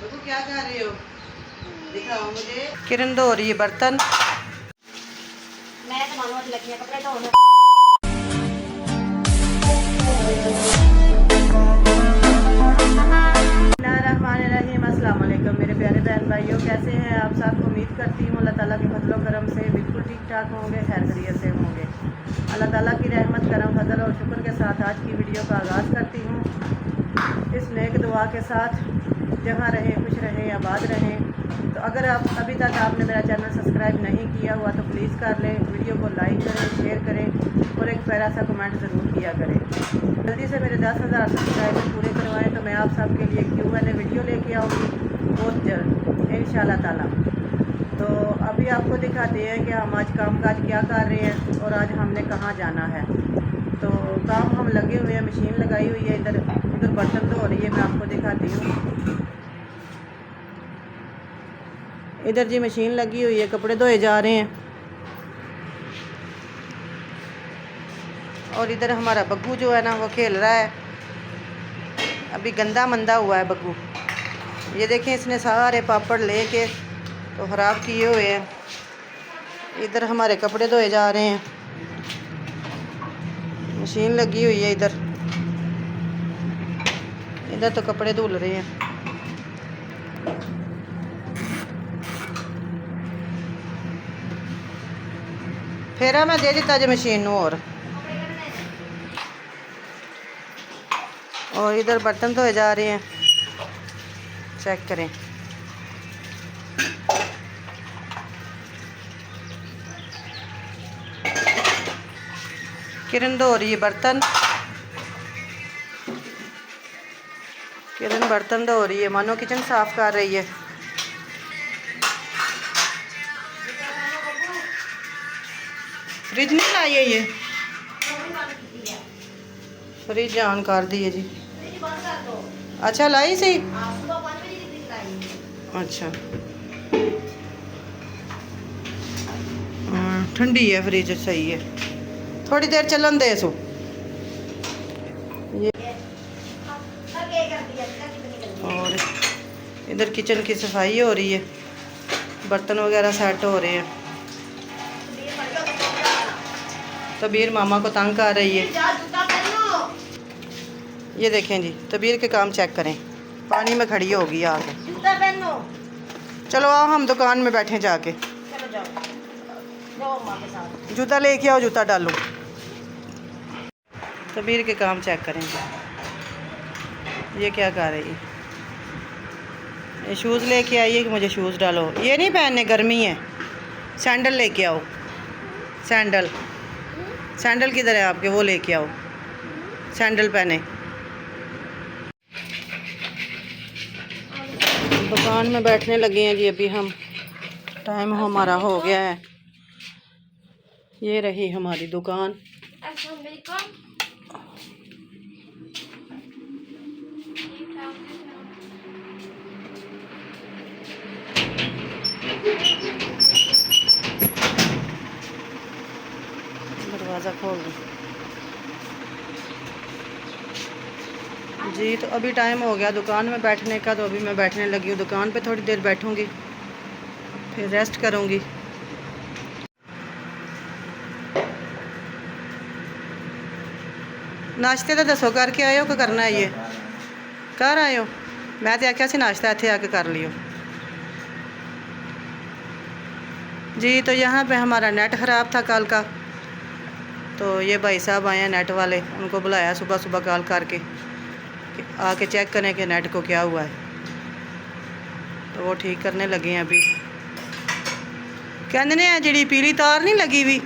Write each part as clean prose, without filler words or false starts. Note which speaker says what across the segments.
Speaker 1: देखो क्या कर रहे हो, दिखाओ मुझे। किरण धो रही है बर्तन।
Speaker 2: मैं तो मानो लगी कपड़े धोने।
Speaker 1: अस्सलाम वालेकुम मेरे प्यारे बहन भाइयों, कैसे हैं आप सब। उम्मीद करती हूँ अल्लाह ताला के फजल और करम से बिल्कुल ठीक ठाक होंगे, खैर खैरियत से होंगे। अल्लाह ताला की रहमत करम फजल और शुक्र के साथ आज की वीडियो का आगाज़ करती हूँ इस नेक दुआ के साथ, जहाँ रहें खुश रहें आबाद रहें। तो अगर आप अभी तक आपने मेरा चैनल सब्सक्राइब नहीं किया हुआ तो प्लीज़ कर लें, वीडियो को लाइक करें, शेयर करें और एक प्यारा सा कमेंट ज़रूर किया करें। जल्दी से मेरे 10,000 सब्सक्राइबर पूरे करवाएं तो मैं आप सबके लिए Q&A वीडियो लेके आऊँगी बहुत जल्द इंशाल्लाह ताला। तो अभी आपको दिखाते हैं कि हम आज कामकाज क्या कर रहे हैं और आज हमने कहाँ जाना है। तो काम हम लगे हुए हैं, मशीन लगाई हुई है, इधर उधर बर्तन धो रही है। मैं आपको दिखाती हूँ, इधर जी मशीन लगी हुई है, कपड़े धोए जा रहे हैं। और इधर हमारा बग्गू जो है ना वो खेल रहा है, अभी गंदा मंदा हुआ है बग्गू। ये देखें इसने सारे पापड़ लेके तो ख़राब किए हुए हैं। इधर हमारे कपड़े धोए जा रहे हैं, मशीन लगी हुई है इधर, इधर तो कपड़े धुल रहे हैं। फेरा मैं दे दिता जो मशीन और इधर बर्तन धोए जा रहे हैं, चेक करें। किरण धो रही है बर्तन, किरण बर्तन धो रही है, मानो किचन साफ कर रही है। फ्रिज नहीं लाई है, ये फ्रिज ऑन कर दी है जी। अच्छा लाई सही, अच्छा हाँ ठंडी है फ्रिज, सही है। थोड़ी देर चलन दे सो। ये और इधर किचन की सफाई हो रही है, बर्तन वगैरह सेट हो रहे हैं। तबीर मामा को तंग कर रही है। ये देखें जी, तबीर के काम चेक करें, पानी में खड़ी होगी आके। चलो आओ हम दुकान में बैठे जाके। जूता लेके आओ, जूता डालो। तबीर के काम चेक करें, ये क्या कर रही है। ये शूज़ लेके आई है कि मुझे शूज़ डालो, ये नहीं पहनने, गर्मी है। सैंडल लेके आओ, सैंडल, सैंडल किधर है आपके, वो लेके आओ, सैंडल पहने। दुकान में बैठने लगे हैं जी अभी हम, टाइम हमारा हो गया है। ये रही हमारी दुकान। दरवाज़ा खोल दो जी। तो अभी टाइम हो गया दुकान में बैठने का, तो अभी मैं बैठने लगी हूँ। दुकान पे थोड़ी देर बैठूँगी, फिर रेस्ट करूँगी। नाश्ते तो दसो करके आए हो कि करना है, ये कर आए हो। मैं तो आख्या सी नाश्ता इत्थे आके कर लियो जी। तो यहाँ पे हमारा नेट ख़राब था कल का, तो ये भाई साहब आए हैं नेट वाले, उनको बुलाया सुबह सुबह कॉल करके कि आके चेक करें कि नेट को क्या हुआ है। तो वो ठीक करने लगे हैं अभी। कहते ने जी पीली तार नहीं लगी हुई,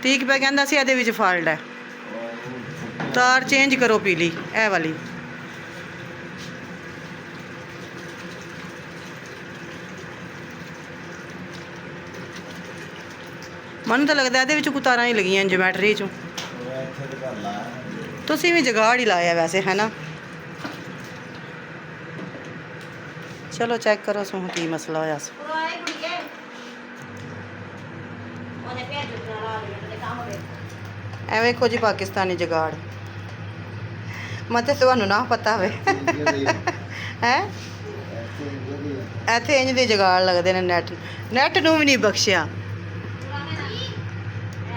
Speaker 1: ठीक पे कहता सी ਇਹਦੇ ਵਿੱਚ फॉल्ट है, तार चेंज करो पीली ए वाली। मन तो लगता है कोई तारां ही लगियां जोमैट्री चों। तुसीं भी जुगाड़ ही लाया वैसे, है ना। चलो चेक करो सो की मसला होया। ਐ ਵੇਖੋ जी पाकिस्तानी जुगाड़, मतलब ਤੁਹਾਨੂੰ ना पता होवे है। ਇੱਥੇ ਇੰਜ ਦੇ ਜਗਾੜ ਲੱਗਦੇ ਨੇ ਨੈਟ ਨੂੰ ਵੀ ਨਹੀਂ ਬਖਸ਼ਿਆ।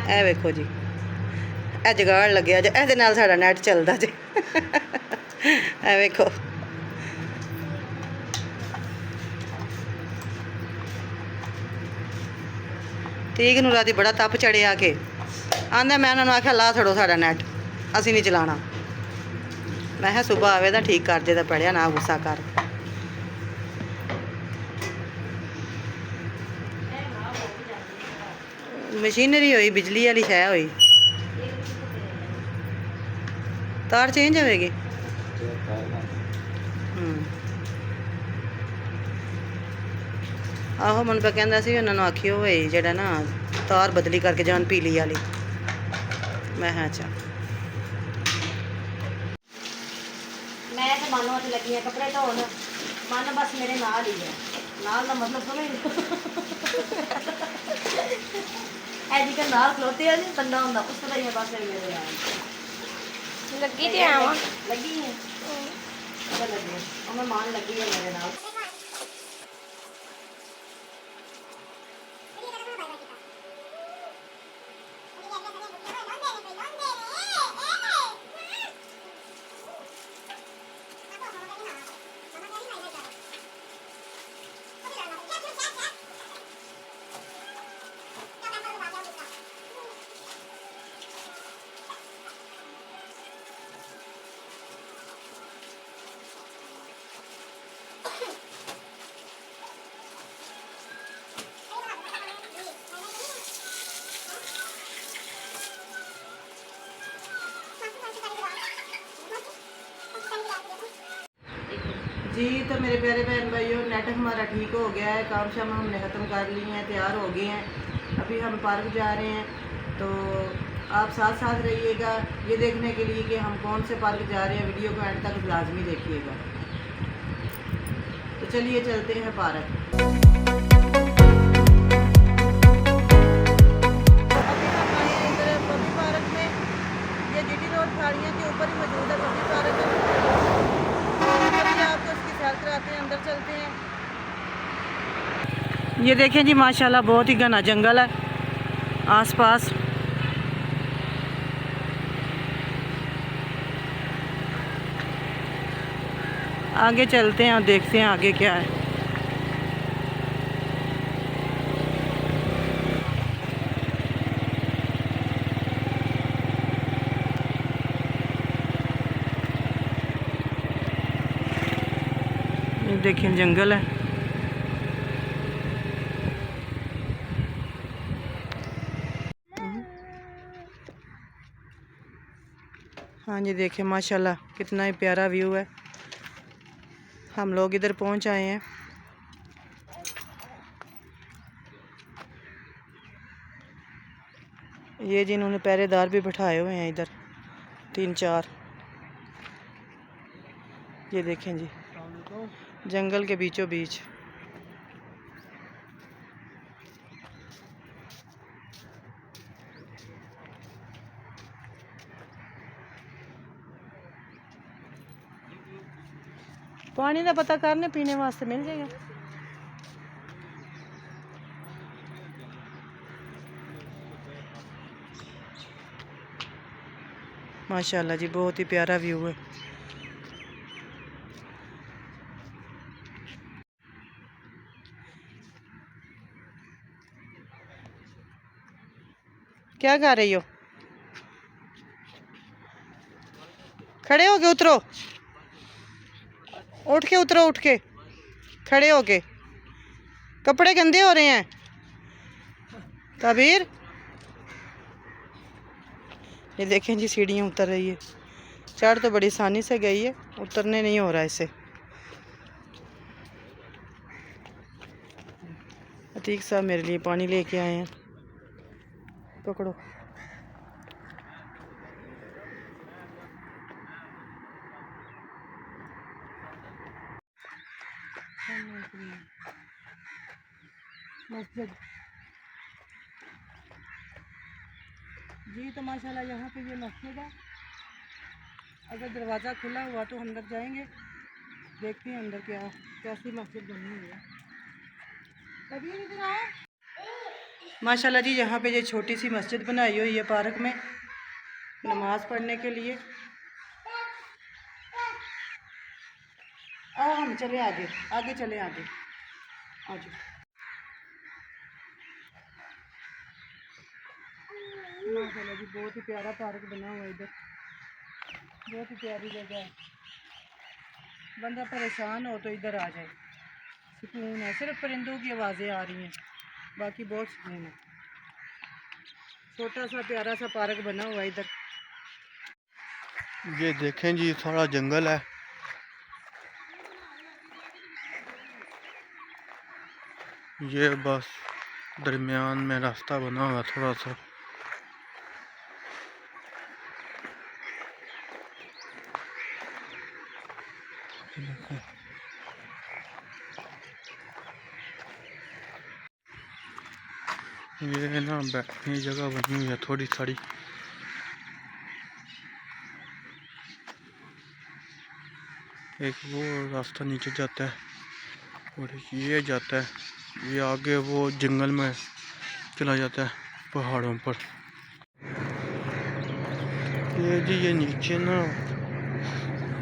Speaker 1: ਇਹ ਵੇਖੋ ਜੀ, ਇਹ ਜਗਾੜ ਲੱਗਿਆ ਜੇ, ਇਹਦੇ ਨਾਲ ਸਾਡਾ ਨੈਟ ਚੱਲਦਾ ਜੇ। ਇਹ ਵੇਖੋ, ਤੀਕ ਨੂੰ ਰਾਤੀ ਬੜਾ ਤਪ ਚੜਿਆ ਕੇ ਆਂਦਾ, ਮੈਂ ਉਹਨਾਂ ਨੂੰ ਆਖਿਆ ਲਾ ਛੜੋ ਸਾਡਾ ਨੈਟ, ਅਸੀਂ ਨਹੀਂ ਚਲਾਉਣਾ। ਮੈਂ ਕਿਹਾ ਸੁਬਹ ਆਵੇ ਤਾਂ ਠੀਕ ਕਰ ਜੇ, ਤਾਂ ਪੜਿਆ ਨਾ ਗੁੱਸਾ ਕਰ। ਮਸ਼ੀਨਰੀ ਹੋਈ, ਬਿਜਲੀ वाली शै होई, तार चेंज होएगी। आहो मन पे कहंदा सी उन्हां नूं आखियो होए जेड़ा ना तार बदली करके जान पीली वाली। मैं हाँ अच्छा मैं तो मानो अच लगी कपड़े धोन, मन बस मेरे नाल ही है, नाल का मतलब ऐसी के नाल खलोते हैं नहीं बंदा होंदा उस तरह ही बस मेरे यार लगी ते आवा लगी है तो लगी और मैं मान लगी है मेरे नाल। जी तो मेरे प्यारे बहन भाइयों, नेट हमारा ठीक हो गया है, काम शाम हमने ख़त्म कर लिए हैं, तैयार हो गए हैं। अभी हम पार्क जा रहे हैं, तो आप साथ साथ रहिएगा ये देखने के लिए कि हम कौन से पार्क जा रहे हैं। वीडियो को एंड तक लाजमी देखिएगा। तो चलिए चलते हैं पार्क। अभी हम आए हैं इधर पब्बी पार्क में, ये जीटी रोड खाड़ियाँ के ऊपर ही मौजूद है पब्बी पार्क। आपको इसकी सैर कराते हैं, अंदर चलते हैं। ये देखें जी माशाल्लाह बहुत ही घना जंगल है आसपास। आगे चलते हैं और देखते हैं आगे क्या है। ये देखिए जंगल है। हाँ जी देखिए माशाल्लाह कितना ही प्यारा व्यू है। हम लोग इधर पहुंच आए हैं। ये जिन्होंने पहरेदार भी बिठाए हुए हैं इधर 3-4। ये देखें जी जंगल के बीचों बीच। पानी का पता करने पीने वास्ते मिल जाएगा। माशाल्लाह जी बहुत ही प्यारा व्यू है। क्या कर रही हो? खड़े हो के उतरो, उठ के उतरो, उठ के खड़े हो के। कपड़े गंदे हो रहे हैं कबीर। ये देखें जी सीढ़ियाँ उतर रही है। चढ़ तो बड़ी आसानी से गई है, उतरने नहीं हो रहा है इसे। अतीक साहब मेरे लिए पानी लेके आए हैं, पकड़ो। मस्जिद जी तो माशाल्लाह यहाँ पे ये मस्जिद है। अगर दरवाज़ा खुला हुआ तो अंदर जाएंगे, देखते हैं अंदर क्या कैसी मस्जिद बनी हुई है। कभी इधर आओ। माशाल्लाह जी, यहाँ पे ये छोटी सी मस्जिद बनाई हुई है पार्क में नमाज पढ़ने के लिए। आओ हम चले आगे, आगे चले आगे आज। माशाल्लाह जी, बहुत ही प्यारा पार्क बना हुआ है इधर, बहुत ही प्यारी जगह है। बंदा परेशान हो तो इधर आ जाए, सुकून है। सिर्फ परिंदों की आवाज़ें आ रही हैं, बाकी बहुत सुकून है। छोटा सा प्यारा सा पार्क बना हुआ है इधर।
Speaker 2: ये देखें जी, थोड़ा जंगल है। ये बस दरमियान में रास्ता बना हुआ थोड़ा सा। ये ना बैठने की जगह बनी हुई है थोड़ी थोड़ी। एक वो रास्ता नीचे जाता है और एक ये जाता है, ये आगे वो जंगल में चला जाता है पहाड़ों पर। ये जी, ये नीचे ना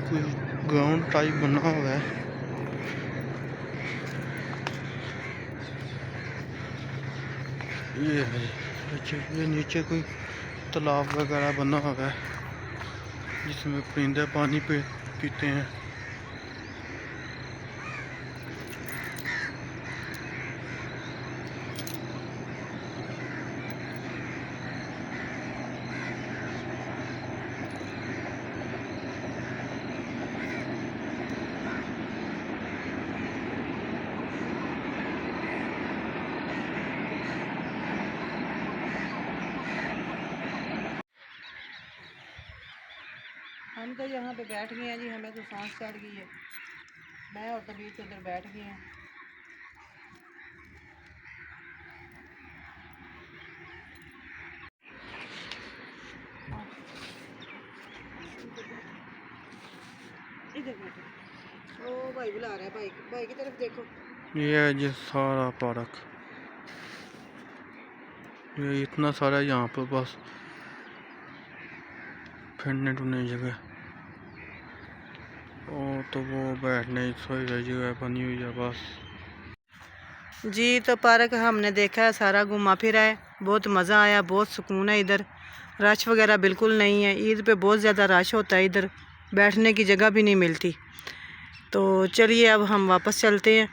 Speaker 2: कोई ग्राउंड टाइप बना हुआ है। ये है अच्छा, ये नीचे कोई तालाब वगैरह बना हुआ है जिसमें परिंदे पानी पीते हैं।
Speaker 1: हम तो यहाँ पे बैठ गए हैं जी, हमें तो सांस चढ़ गई है। मैं और तबीर तो इधर बैठ गए हैं। इधर बैठो। ओ भाई बुला रहा है, भाई भाई की तरफ देखो।
Speaker 2: ये है जी सारा पार्क। ये इतना सारा यहाँ पर बस फिरने टूरने की जगह। और तो वो बैठने सोई रही जगह बनी हुई है बस।
Speaker 1: जी, तो पार्क हमने देखा है, सारा घूमा फिरा है, बहुत मज़ा आया, बहुत सुकून है इधर। रश वगैरह बिल्कुल नहीं है। ईद पे बहुत ज़्यादा रश होता है इधर, बैठने की जगह भी नहीं मिलती। तो चलिए अब हम वापस चलते हैं।